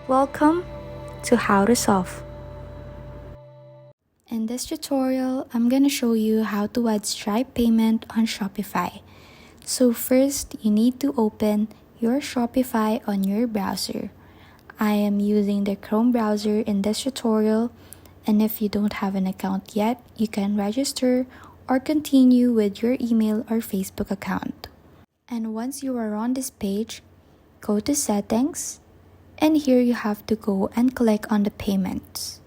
Welcome to How to Solve. In this tutorial, I'm going to show you how to add Stripe payment on Shopify. So first, you need to open your Shopify on your browser. I am using the Chrome browser in this tutorial, and if you don't have an account yet, you can register or continue with your email or Facebook account. And once you are on this page, go to Settings, and here you have to go and click on the Payments.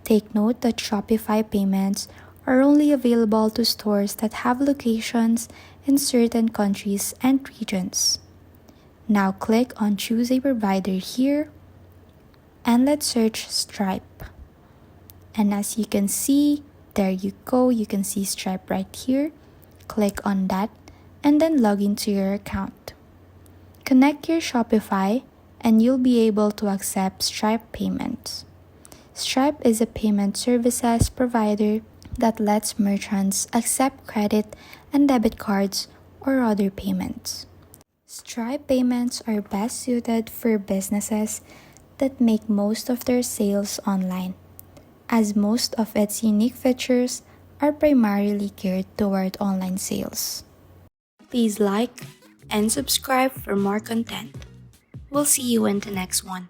Take note that Shopify payments are only available to stores that have locations in certain countries and regions. Now click on Choose a Provider here, and let's search Stripe. And as you can see, there you go, you can see Stripe right here. Click on that and then log into your account. Connect your Shopify and you'll be able to accept Stripe payments. Stripe is a payment services provider that lets merchants accept credit and debit cards or other payments. Stripe payments are best suited for businesses that make most of their sales online, as most of its unique features are primarily geared toward online sales. Please like and subscribe for more content. We'll see you in the next one.